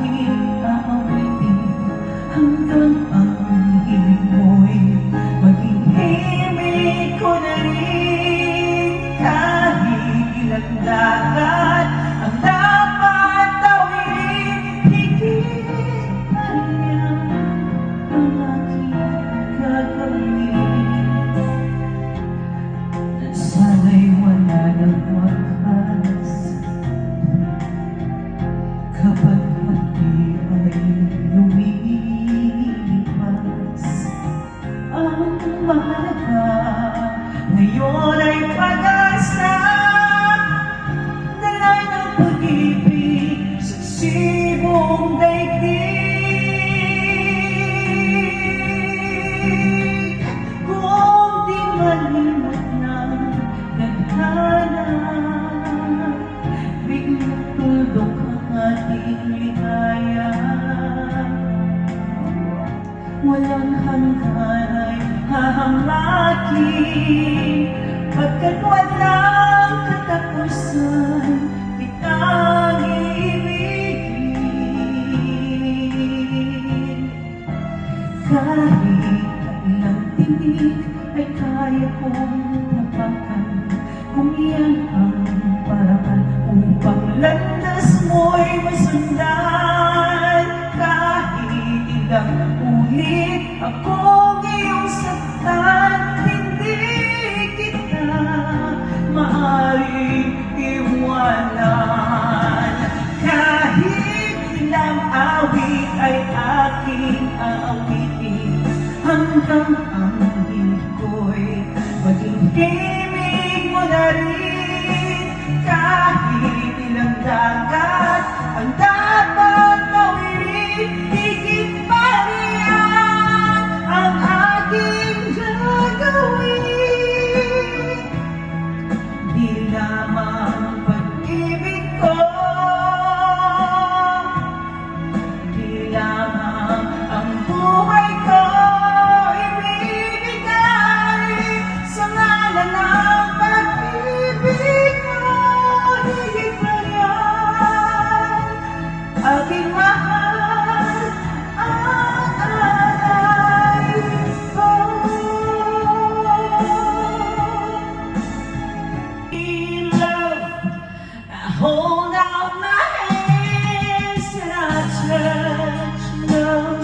aking aawitin hanggang ang himig mo'y maging himig ko na rin. Kahit ilang dagat ang dapat tawirin, higit pa riyan ang aking gagawin. At sana'y wala ng wakas kapag pati ay lumilipas. Ang mahalaga ngayon ay pag-asa, dala ng pag-ibig sa sibong daigdig. Kung di malimot ng tadhana, biglang tuldok ang ating ligaya. Walang hanggan ay hahamakin, pagkat walang katapusan kitang iibigin. Kahit ilang tinig ay kaya kong tapakan, kung iyan ang paraan upang landas mo'y masundan. Kahit ilang ulit akong iyong saktan, hindi kita maaaring iwanan. Kahit ilang awit ay aking aawitin hanggang ang himig ko'y maging himig mo na rin. Kahit ilang dagat ang dapat tawirin, higit pa riyan ang aking gagawin. Di lamang pag-ibig ko, di lamang ang buhay ko ibibigay sa ngalan ng pag-ibig mo. Higit pa riyan aking mahal ang alay ko. Hold out my hands and I touch love.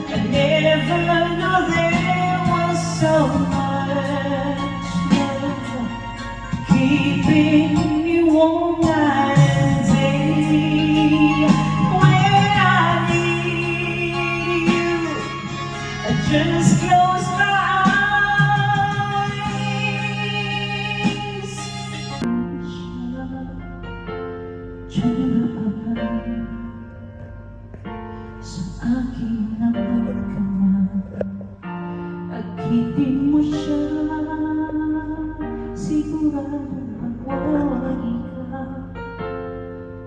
I never knew there was so much love keeping me warm night and day. When I need you, I just close my eyes. Sa aking napagkama, akitin mo siya, siguradong pag-wari ka.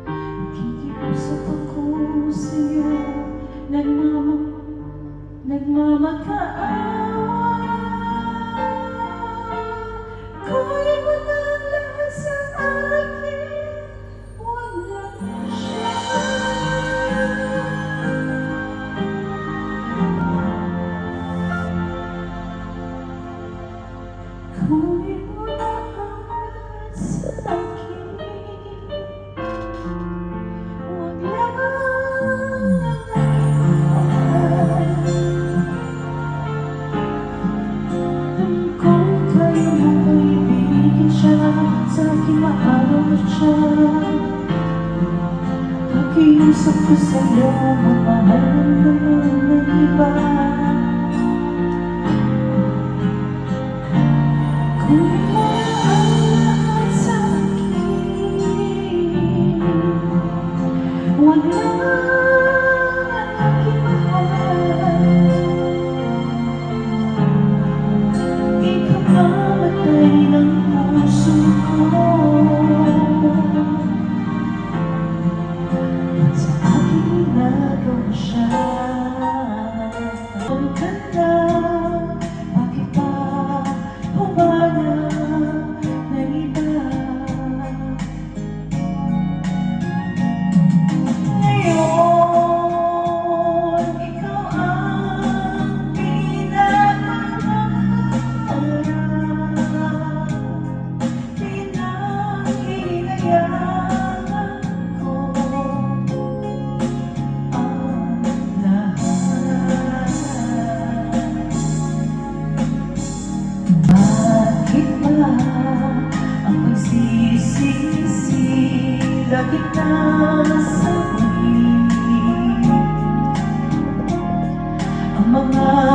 Nakikiusap ako sa'yo, nagmamakaan. Kunin mo na ang lahat sa akin, wala siya. Kunin mo na ang lahat sa akin, wala ang aking mahal. Kung kayo mo'y ibigin siya, sa aking maaraw siya. Pakiusap ko sa'yo, mamahal naman ng iba. Kunin mo ang lahat sa akin, wala ang aking mahal. Ikamamatay ng puso ko sa aking ginagawa. nasa huli ang mga